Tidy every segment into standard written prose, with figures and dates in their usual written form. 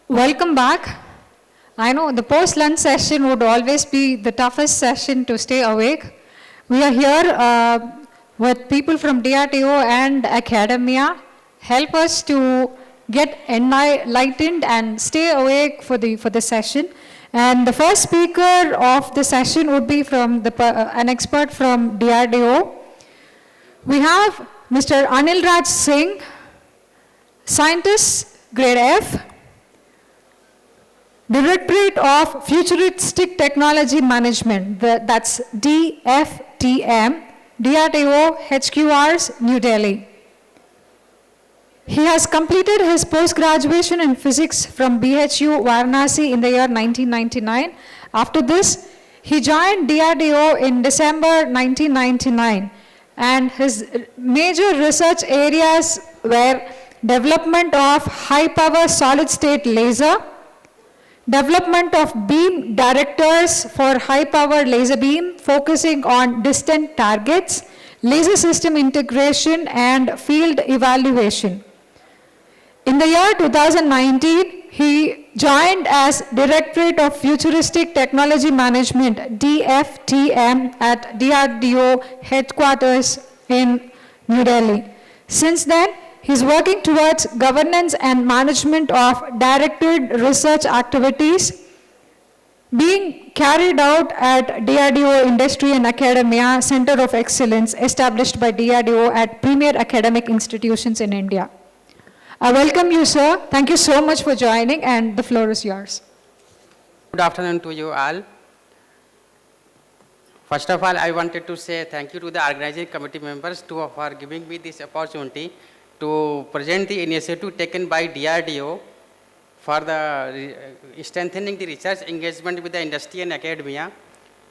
Welcome back. I know the post-lunch session would always be the toughest session to stay awake. We are here with people from DRDO and academia. Help us to get enlightened and stay awake for the session. And the first speaker of the session would be from an expert from DRDO. We have Mr. Anil Singh, scientist, grade F, Directorate of Futuristic Technology Management, that's DFTM, DRDO HQRs, New Delhi. He has completed his post-graduation in physics from BHU Varanasi in the year 1999. After this, he joined DRDO in December 1999, and his major research areas were development of high-power solid-state laser, development of beam directors for high-power laser beam, focusing on distant targets, laser system integration, and field evaluation. In the year 2019, he joined as Directorate of Futuristic Technology Management, DFTM, at DRDO headquarters in New Delhi. Since then, he's working towards governance and management of directed research activities being carried out at DRDO Industry and Academia Center of Excellence, established by DRDO at premier academic institutions in India. I welcome you, sir. Thank you so much for joining, and the floor is yours. Good afternoon to you all. First of all, I wanted to say thank you to the organizing committee members for giving me this opportunity to present the initiative taken by DRDO for the strengthening the research engagement with the industry and academia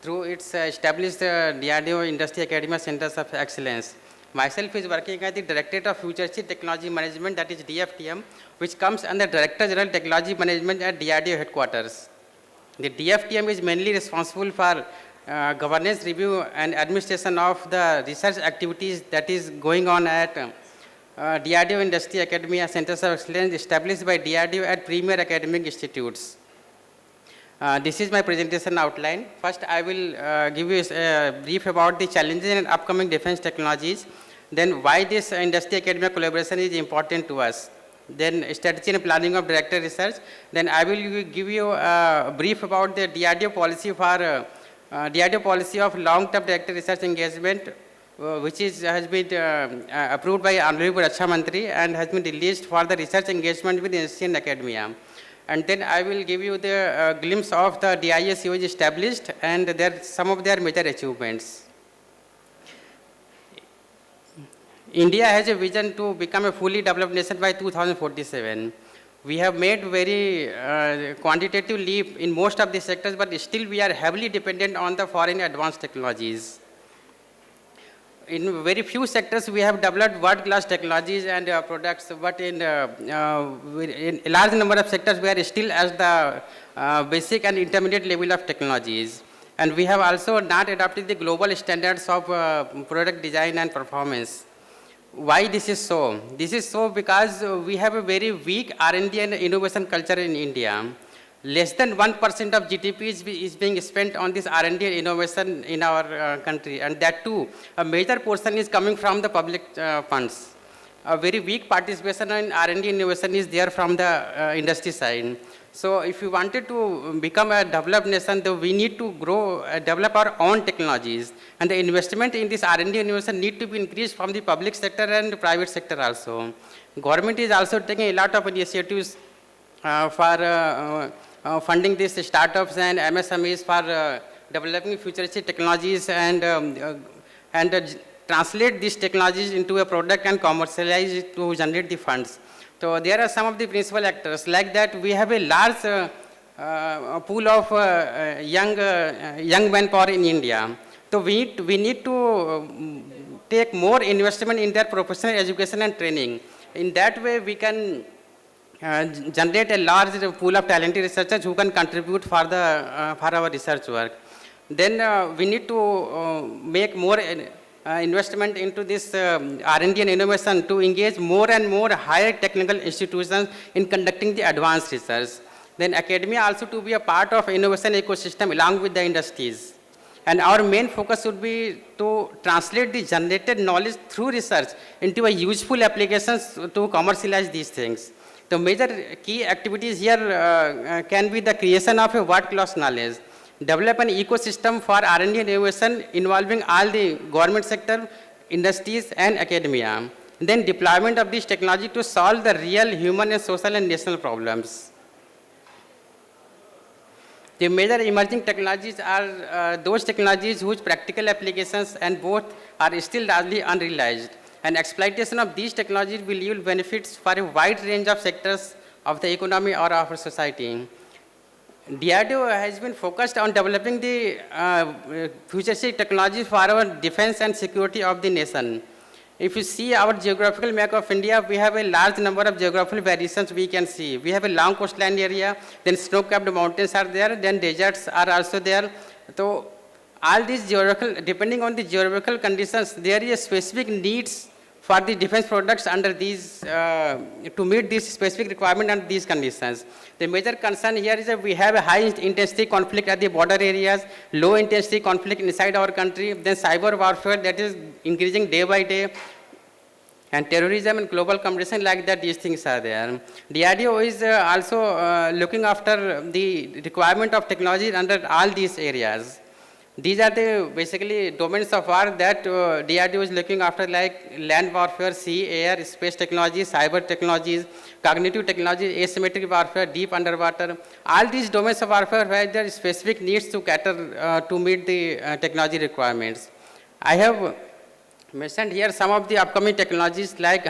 through its established DRDO Industry Academia Centers of Excellence. Myself is working at the Directorate of Futuristic Technology Management, that is DFTM, which comes under Director General Technology Management at DRDO headquarters. The DFTM is mainly responsible for governance, review, and administration of the research activities that is going on at DRDO Industry Academia Centers of Excellence, established by DRDO at premier academic institutes. This is my presentation outline. First, I will give you a brief about the challenges and upcoming defense technologies, then why this industry academia collaboration is important to us, then strategy and planning of directed research, then I will give you a brief about the DRDO policy for DRDO policy of long-term directed research engagement, which has been approved by Honorable Raksha Mantri and has been released for the research engagement with industry and academia. And then I will give you the glimpse of the DISCO is established and some of their major achievements. India has a vision to become a fully developed nation by 2047. We have made very quantitative leap in most of the sectors, but still we are heavily dependent on the foreign advanced technologies. In very few sectors, we have developed world-class technologies and products, but in a large number of sectors, we are still at the basic and intermediate level of technologies. And we have also not adopted the global standards of product design and performance. Why this is so? This is so because we have a very weak R&D and innovation culture in India. Less than 1% of GDP is being spent on this R&D and innovation in our country, and that too, a major portion is coming from the public funds. A very weak participation in R&D innovation is there from the industry side. So if we wanted to become a developed nation, then we need to grow, develop our own technologies, and the investment in this R&D innovation need to be increased from the public sector and the private sector also. Government is also taking a lot of initiatives for funding these startups and MSMEs for developing futuristic technologies and translate these technologies into a product and commercialize it to generate the funds. So there are some of the principal actors. Like that, we have a large pool of young manpower in India. So we need to take more investment in their professional education and training. In that way, we can generate a large pool of talented researchers who can contribute for our research work. Then we need to make more investment into this R&D and innovation to engage more and more higher technical institutions in conducting the advanced research. Then academia also to be a part of innovation ecosystem along with the industries. And our main focus would be to translate the generated knowledge through research into a useful applications to commercialize these things. The major key activities here can be the creation of a world-class knowledge, develop an ecosystem for R&D and innovation involving all the government sector, industries, and academia. Then deployment of this technology to solve the real human and social and national problems. The major emerging technologies are those technologies whose practical applications and both are still largely unrealized. And exploitation of these technologies will yield benefits for a wide range of sectors of the economy or of our society. DRDO has been focused on developing the futuristic technologies for our defense and security of the nation. If you see our geographical map of India, we have a large number of geographical variations we can see. We have a long coastline area, then snow-capped mountains are there, then deserts are also there. So all these geographical, depending on the geographical conditions, there is specific needs for the defense products under these, to meet this specific requirement under these conditions. The major concern here is that we have a high intensity conflict at the border areas, low intensity conflict inside our country, then cyber warfare that is increasing day by day, and terrorism and global competition like that, these things are there. DRDO is also looking after the requirement of technology under all these areas. These are the basically domains of war that DRDO is looking after, like land warfare, sea, air, space technologies, cyber technologies, cognitive technologies, asymmetric warfare, deep underwater. All these domains of warfare where there are specific needs to cater to meet the technology requirements. I have mentioned here some of the upcoming technologies like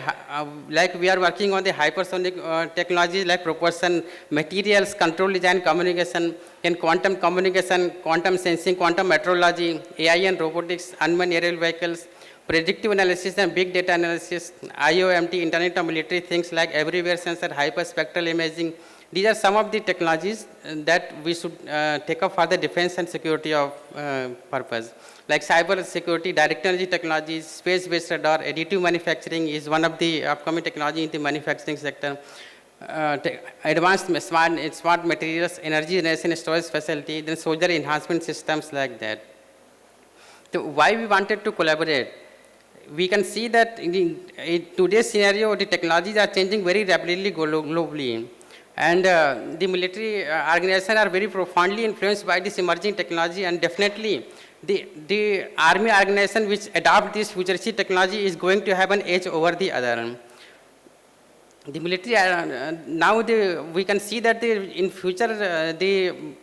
we are working on the hypersonic technologies like propulsion, materials, control design, communication, and quantum communication, quantum sensing, quantum metrology, AI and robotics, unmanned aerial vehicles, predictive analysis and big data analysis, IoMT, Internet of Military Things like everywhere sensor, hyperspectral imaging. These are some of the technologies that we should take up for the defense and security of purpose. Like cyber security, direct energy technologies, space-based radar, additive manufacturing is one of the upcoming technology in the manufacturing sector. Advanced smart materials, energy generation storage facility, then soldier enhancement systems like that. So why we wanted to collaborate? We can see that in today's scenario, the technologies are changing very rapidly globally. And the military organizations are very profoundly influenced by this emerging technology, and definitely the army organization which adopt this futuristic technology is going to have an edge over the other. The military, now we can see that in future,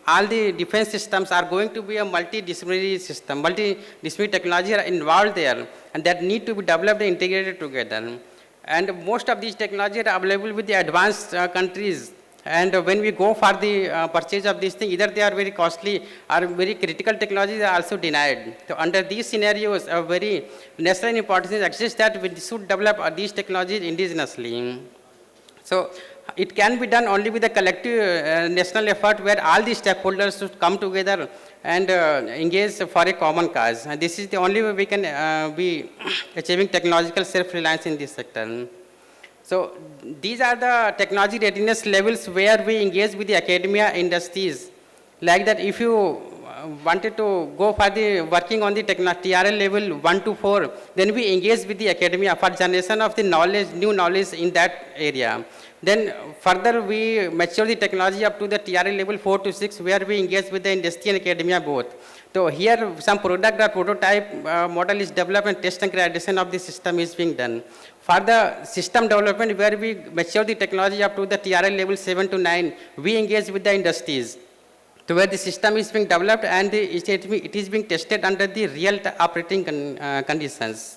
all the defense systems are going to be a multidisciplinary system, multidisciplinary technology are involved there, and that need to be developed and integrated together. And most of these technologies are available with the advanced countries. And when we go for the purchase of these things, either they are very costly or very critical technologies are also denied. So under these scenarios, a very national importance exists that we should develop these technologies indigenously. So it can be done only with a collective national effort where all the stakeholders should come together and engage for a common cause. And this is the only way we can be achieving technological self-reliance in this sector. So these are the technology readiness levels where we engage with the academia industries. Like that, if you wanted to go for the working on the TRL level 1 to 4, then we engage with the academia for generation of the knowledge, new knowledge in that area. Then further we mature the technology up to the TRL level 4 to 6 where we engage with the industry and academia both. So here some product or prototype model is developed and test and validation of the system is being done. For the system development where we mature the technology up to the TRL level 7 to 9, we engage with the industries. So where the system is being developed and it is being tested under the real operating conditions.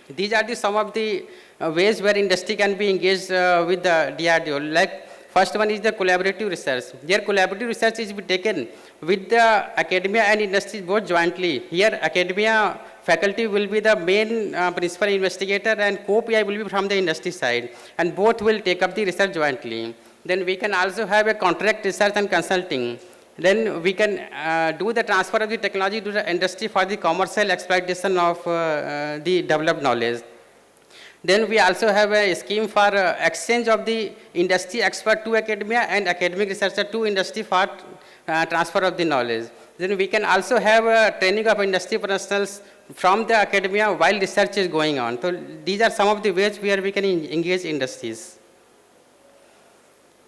These are some of the ways where industry can be engaged with the DRDO. Like first one is the collaborative research. Here collaborative research is taken with the academia and industry both jointly. Here academia faculty will be the main principal investigator and co-PI will be from the industry side, and both will take up the research jointly. Then we can also have a contract research and consulting. Then we can do the transfer of the technology to the industry for the commercial exploitation of the developed knowledge. Then we also have a scheme for exchange of the industry expert to academia and academic researcher to industry for transfer of the knowledge. Then we can also have training of industry professionals from the academia while research is going on. So these are some of the ways where we can engage industries.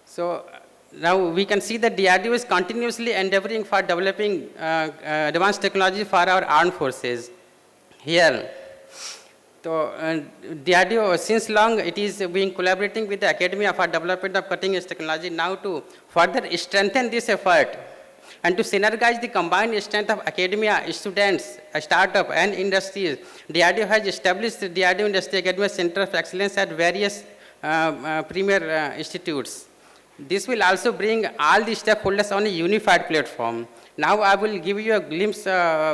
So now we can see that DRDO is continuously endeavoring for developing advanced technology for our armed forces. Here, so DRDO, since long it is being collaborating with the academia for development of cutting edge technology. Now to further strengthen this effort and to synergize the combined strength of academia, students, startup and industries, DRDO has established the DRDO Industry Academy Center of Excellence at various premier institutes. This will also bring all the stakeholders on a unified platform. Now I will give you a glimpse,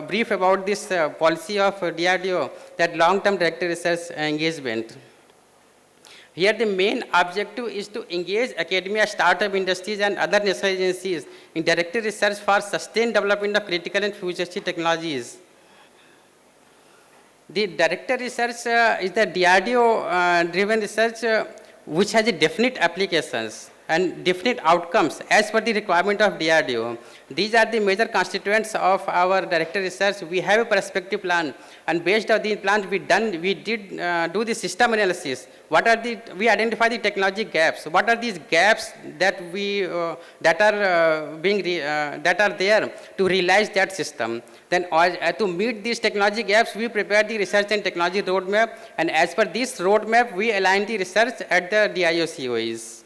brief about this policy of DRDO, that long-term directed research engagement. Here the main objective is to engage academia, startup industries and other national agencies in directed research for sustained development of critical and futuristic technologies. The directed research is the DRDO driven research which has a definite applications and definite outcomes as per the requirement of DRDO. These are the major constituents of our directed research. We have a perspective plan, and based on the plan we did do the system analysis. We identify the technology gaps. What are these gaps that that are there to realize that system? Then to meet these technology gaps, we prepare the research and technology roadmap, and as per this roadmap, we align the research at the DIO COEs.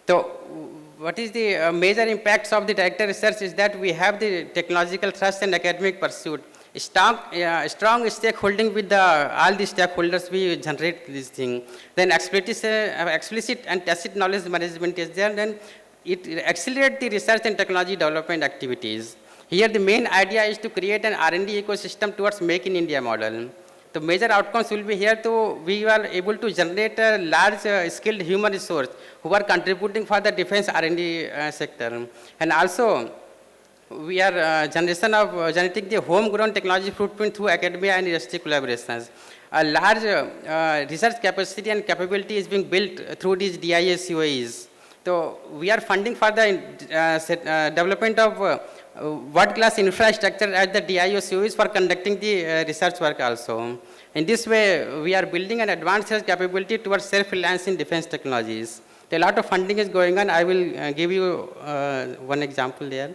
So what is the major impacts of the directed research is that we have the technological thrust and academic pursuit. Strong stakeholding with all the stakeholders, we generate this thing. Then explicit and tacit knowledge management is there. Then it accelerates the research and technology development activities. Here the main idea is to create an R&D ecosystem towards Make in India model. The major outcomes will be here we are able to generate a large skilled human resource who are contributing for the defense R&D sector. And also, we are generating the homegrown technology footprint through academia and industry collaborations. A large research capacity and capability is being built through these DIS COEs. So we are funding for the development of world-class infrastructure at the DIO COEs for conducting the research work also. In this way, we are building an advanced research capability towards self-reliance in defense technologies. A lot of funding is going on. I will give you one example there.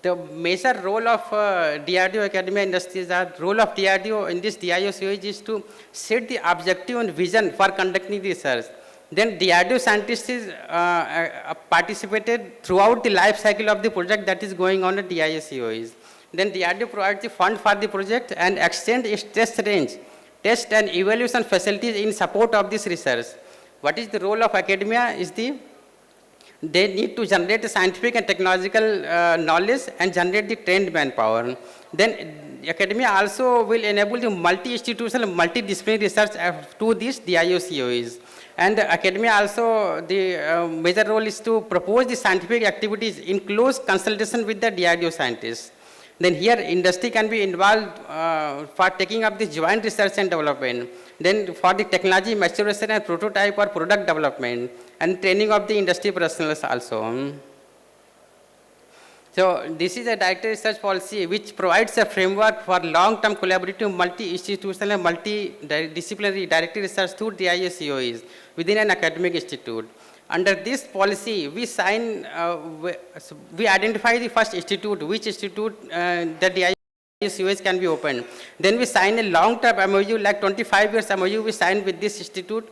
The major role of DRDO academia industries role of DRDO in this DIO COEs is to set the objective and vision for conducting the research. Then DRDO scientists participated throughout the life cycle of the project that is going on at DIO COEs. Then DRDO provides the fund for the project and extend its test range, test and evaluation facilities in support of this research. What is the role of academia is they need to generate the scientific and technological knowledge and generate the trained manpower. Then academia also will enable the multi-institutional, multidisciplinary research to these DIO COEs. And academia also, the major role is to propose the scientific activities in close consultation with the DRDO scientists. Then here industry can be involved for taking up the joint research and development. Then for the technology maturation and prototype or product development and training of the industry professionals also. So this is a directed research policy which provides a framework for long-term collaborative multi-institutional and multidisciplinary directed research through DIO COEs within an academic institute. Under this policy, we identify the first institute, which institute the DIO COEs can be opened. Then we sign a long-term MOU, like 25 years MOU we sign with this institute,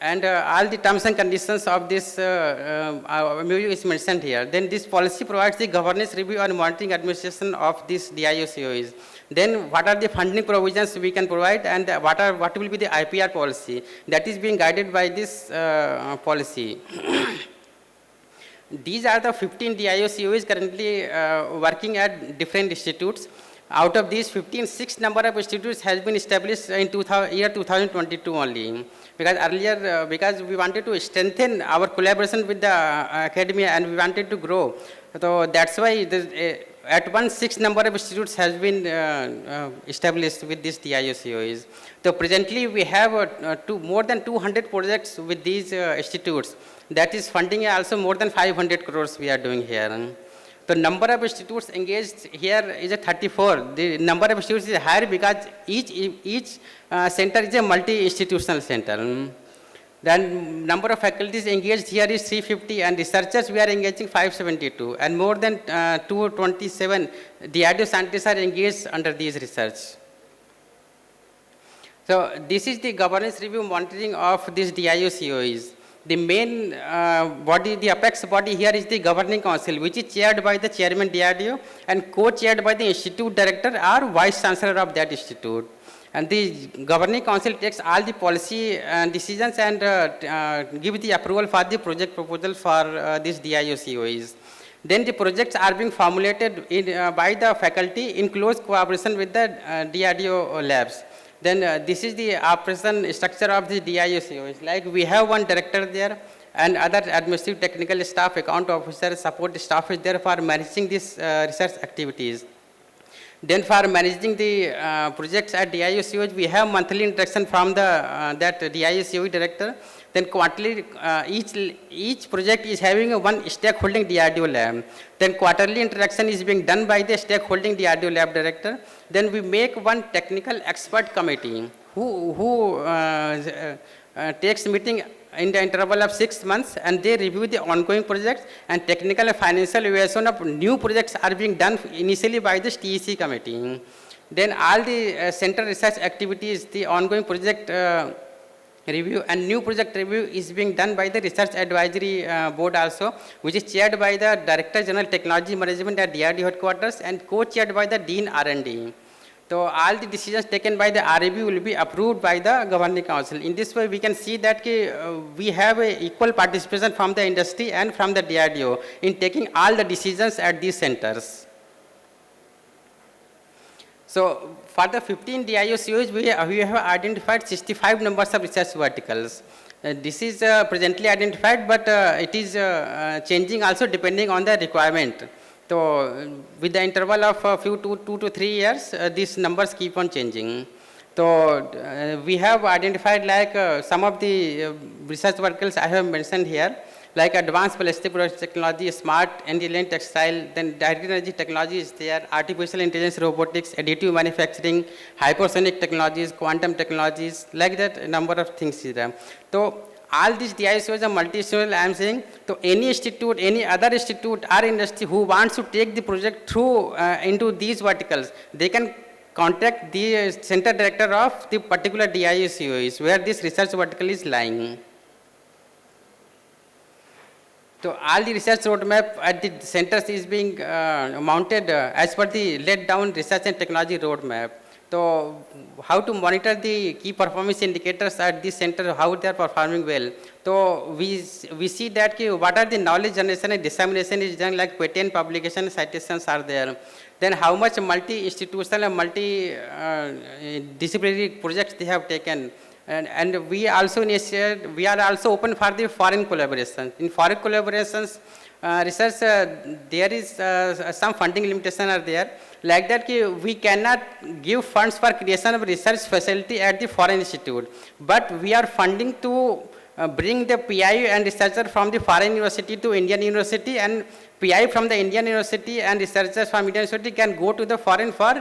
and all the terms and conditions of this MOU is mentioned here. Then this policy provides the governance, review and monitoring administration of these DIO COEs. Then what are the funding provisions we can provide, and what will be the IPR policy that is being guided by this policy. These are the 15 DIO COEs currently working at different institutes. Out of these 15, 6 number of institutes has been established in year 2022 only. Because earlier, because we wanted to strengthen our collaboration with the academia and we wanted to grow. So that's why at once 6 number of institutes has been established with this DIO-COEs. So presently we have more than 200 projects with these institutes. That is funding also more than 500 crores we are doing here. The number of institutes engaged here is a 34. The number of institutes is higher because each center is a multi-institutional center. The number of faculties engaged here is 350 and researchers we are engaging 572 and more than 227 DRDO scientists are engaged under these research. So this is the governance review monitoring of these DIO-COEs. The main body, the apex body here is the governing council, which is chaired by the chairman DRDO and co-chaired by the institute director or vice chancellor of that institute. And the governing council takes all the policy decisions and give the approval for the project proposal for these DIO-COEs. Then the projects are being formulated by the faculty in close cooperation with the DRDO labs. Then this is the operation structure of the DIO-COEs. Like we have one director there and other administrative technical staff, account officer, support staff is there for managing these research activities. Then for managing the projects at DIO-COEs, we have monthly interaction from the that DIO-COE director. Then quarterly, each project is having one stakeholding DRDO lab. Then quarterly interaction is being done by the stakeholding DRDO lab director. Then we make one technical expert committee who takes meeting in the interval of 6 months and they review the ongoing projects and technical and financial evaluation of new projects are being done initially by the TEC committee. Then all the center research activities, the ongoing project review and new project review is being done by the research advisory board also, which is chaired by the Director General Technology Management at DRDO headquarters and co-chaired by the Dean R&D. So all the decisions taken by the RAB will be approved by the governing council. In this way, we can see that we have a equal participation from the industry and from the DRDO in taking all the decisions at these centers. So for the 15 DIO-COEs, we have identified 65 numbers of research verticals. This is presently identified, but it is changing also depending on the requirement. So with the interval of 2 to 3 years, these numbers keep on changing. So we have identified like some of the research verticals I have mentioned here, like advanced plastic product technology, smart and resilient textile, then direct energy technology is there, artificial intelligence, robotics, additive manufacturing, hypersonic technologies, quantum technologies, like that a number of things is there. So all these DIOs are multi-institutional, I am saying. So any institute, any other institute or industry who wants to take the project through into these verticals, they can contact the center director of the particular DIO-COEs where this research vertical is lying. So all the research roadmap at the centers is being mounted as per the laid down research and technology roadmap. So how to monitor the key performance indicators at this center, how they are performing well. So we see that what are the knowledge generation and dissemination is done, like patent publication citations are there. Then how much multi-institutional and multi-disciplinary projects they have taken. And we also initiate, we are also open for the foreign collaborations. In foreign collaborations, research, there is some funding limitation are there. Like that, we cannot give funds for creation of research facility at the foreign institute. But we are funding to bring the PI and researcher from the foreign university to Indian university, and PI from the Indian university and researchers from Indian university can go to the foreign for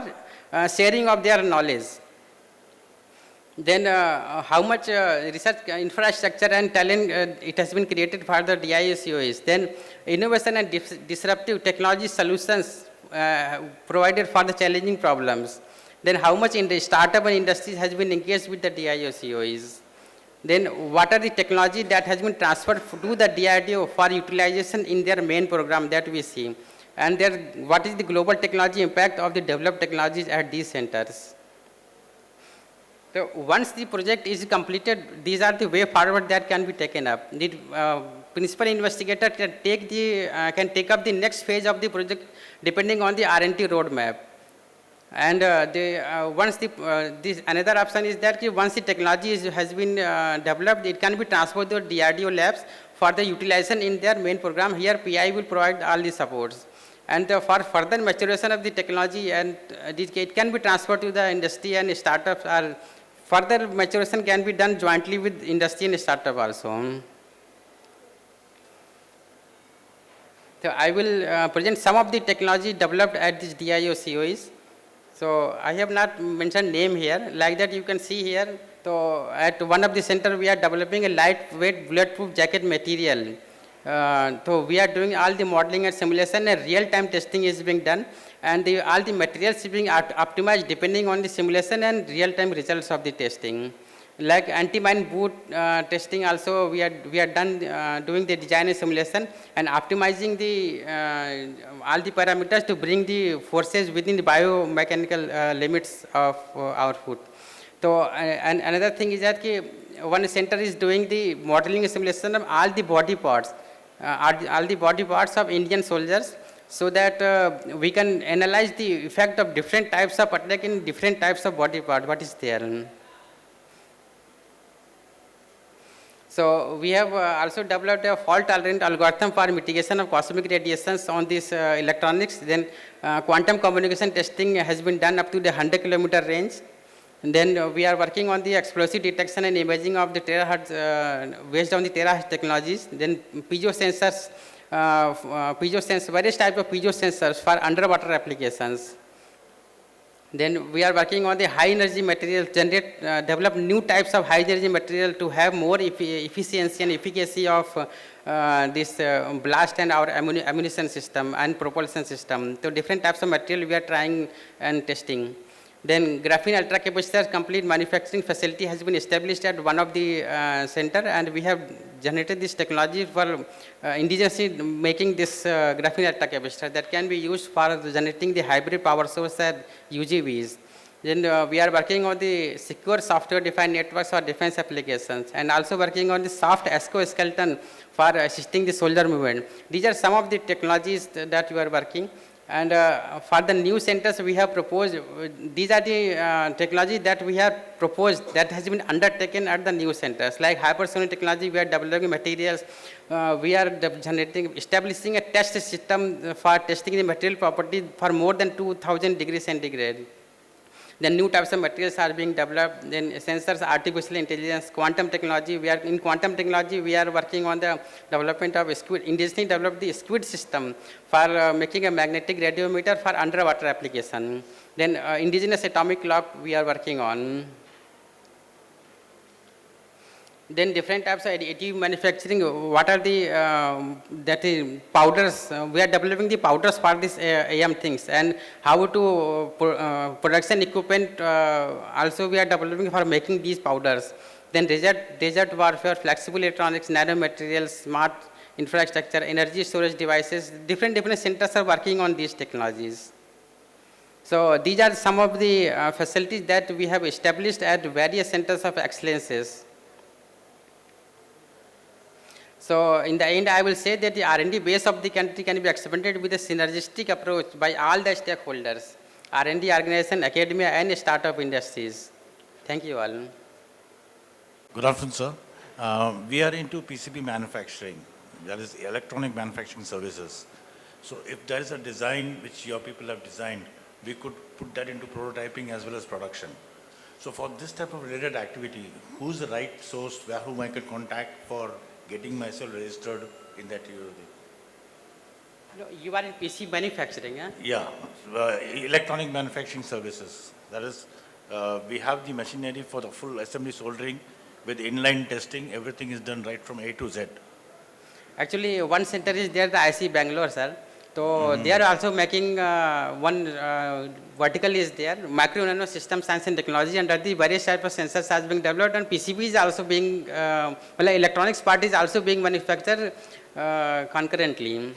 sharing of their knowledge. Then how much research infrastructure and talent it has been created for the DIO-COEs. Then innovation and disruptive technology solutions provided for the challenging problems. Then how much in the startup and industries has been engaged with the DIO-COEs. Then what are the technology that has been transferred to the DRDO for utilization in their main program that we see. And what is the global technology impact of the developed technologies at these centers. So once the project is completed, these are the way forward that can be taken up. The principal investigator can take up the next phase of the project depending on the R&D roadmap. And another option is that once the technology has been developed, it can be transferred to DRDO labs for the utilization in their main program. Here PI will provide all the supports. And for further maturation of the technology, and it can be transferred to the industry and startups, or further maturation can be done jointly with industry and startup also. So I will present some of the technology developed at this DIO COEs. So I have not mentioned name here. Like that you can see here. So at one of the center we are developing a lightweight bulletproof jacket material. So we are doing all the modeling and simulation, and real-time testing is being done, and all the materials is being optimized depending on the simulation and real-time results of the testing. Like anti-mine boot testing also we are done doing the design and simulation and optimizing the all the parameters to bring the forces within the biomechanical limits of our foot. So and another thing is that one center is doing the modeling and simulation of all the body parts, all the body parts of Indian soldiers, so that we can analyze the effect of different types of attack in different types of body part, what is there. So we have also developed a fault-tolerant algorithm for mitigation of cosmic radiations on these electronics. Then quantum communication testing has been done up to the 100-kilometer range. And then we are working on the explosive detection and imaging of the terahertz based on the terahertz technologies. Then piezo sensors, various types of piezo sensors for underwater applications. Then we are working on the high energy material, develop new types of high energy material to have more efficiency and efficacy of this blast and our ammunition system and propulsion system. So different types of material we are trying and testing. Then graphene ultra capacitor complete manufacturing facility has been established at one of the center, and we have generated this technology for indigenously making this graphene ultra capacitor that can be used for generating the hybrid power source at UGVs. Then we are working on the secure software defined networks for defense applications, and also working on the soft exoskeleton for assisting the soldier movement. These are some of the technologies that we are working. And for the new centers we have proposed, these are the technology that we have proposed that has been undertaken at the new centers. Like hypersonic technology, we are developing materials, we are establishing a test system for testing the material property for more than 2000 degrees centigrade. Then new types of materials are being developed. Then sensors, artificial intelligence, quantum technology. In quantum technology, we are working on the development of squid. Indigenously developed the squid system for making a magnetic radiometer for underwater application. Then indigenous atomic clock we are working on. Then different types of additive manufacturing. What are the powders? We are developing the powders for this AM things, and how to production equipment also we are developing for making these powders. Then desert warfare, flexible electronics, nanomaterials, smart infrastructure, energy storage devices. Different centers are working on these technologies. So these are some of the facilities that we have established at various centers of excellences. So in the end, I will say that the R&D base of the country can be expanded with a synergistic approach by all the stakeholders, R&D organization, academia, and startup industries. Thank you all. Good afternoon, sir. We are into PCB manufacturing, that is electronic manufacturing services. So if there is a design which your people have designed, we could put that into prototyping as well as production. So for this type of related activity, who's the right source whom I could contact for getting myself registered in that UOD? No, you are in PC manufacturing, huh? Yeah, electronic manufacturing services. That is, we have the machinery for the full assembly soldering with inline testing. Everything is done right from A to Z. Actually, one center is there, the IC Bangalore, sir. So they are also making one vertical is there, micro nano system science and technology, under the various types of sensors has been developed, and PCB is also being, electronics part is also being manufactured concurrently.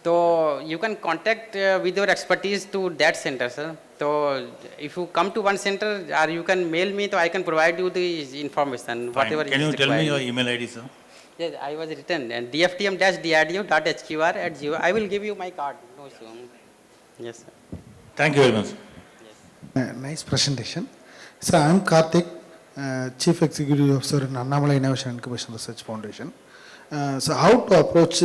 So you can contact with your expertise to that center, sir. So if you come to one center, or you can mail me, so I can provide you the information, Fine. whatever. Can you tell me your email ID, sir? Yes, I was written and DFTM-DRDO.HQR@0. I will give you my card. No issue. Yes, sir. Thank you very much. Nice presentation. So I am Karthik, Chief Executive Officer in Annamalai Innovation and Incubation Research Foundation. So how to approach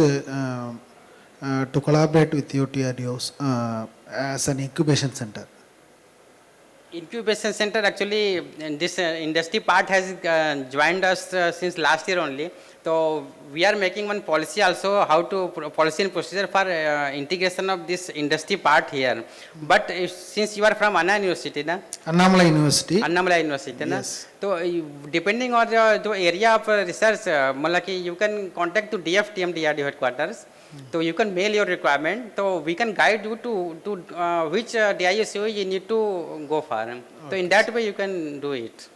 to collaborate with your DRDOs as an incubation center? Incubation center actually, this industry part has joined us since last year only. So we are making one policy also, how to policy and procedure for integration of this industry part here. But since you are from Anna University, na? Annamalai University. Annamala University, na? Yes. So depending on the area of research, malaki you can contact to DFTM DRDO headquarters. So you can mail your requirement. So we can guide you to which DISO you need to go for. So in that way you can do it.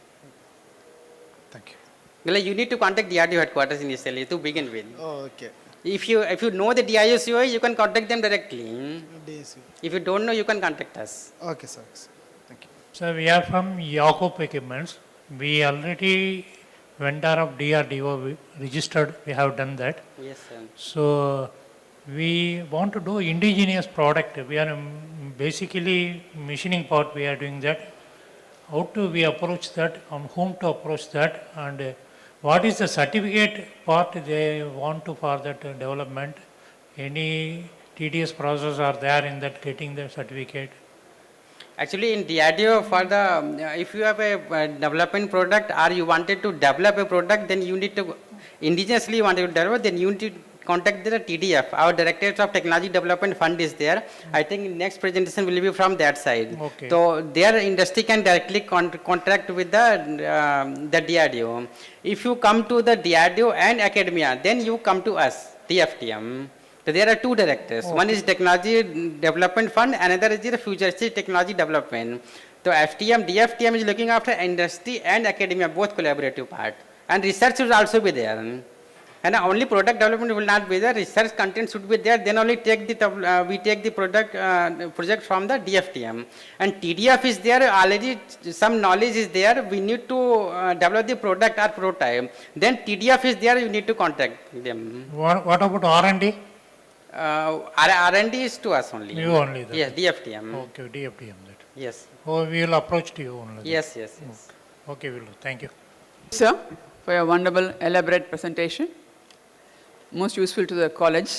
Thank you. Well, you need to contact DRDO headquarters initially to begin with. Oh, okay. If you know the DISO, you can contact them directly. DSU. If you don't know, you can contact us. Okay, sir. Thank you. So we are from Yakub Equipments. We already vendor of DRDO registered. We have done that. Yes, sir. So we want to do indigenous product. We are basically machining part. We are doing that. How to we approach that? On whom to approach that? And what is the certificate part they want to for that development? Any tedious process are there in that getting the certificate? Actually, in DRDO, for the if you have a development product or you wanted to develop a product, then you need to indigenously wanted to develop, then you need to contact the TDF. Our Directorate of Technology Development Fund is there. I think next presentation will be from that side. Okay. So their industry can directly contract with the DRDO. If you come to the DRDO and academia, then you come to us, DFTM. So there are two directors. Okay. One is Technology Development Fund, another is the Futuristic Technology Development. So FTM, DFTM is looking after industry and academia, both collaborative part. And research will also be there. And only product development will not be there, research content should be there, then only take the, we take the project from the DFTM. And TDF is there, already some knowledge is there, we need to develop the product or prototype. Then TDF is there, you need to contact them. What about R&D? R&D is to us only. You only that. Yes, DFTM. Okay, DFTM that. Yes. Oh, we will approach to you only. Yes, yes, yes. Okay, we will. Thank you. Sir, for your wonderful elaborate presentation. Most useful to the college.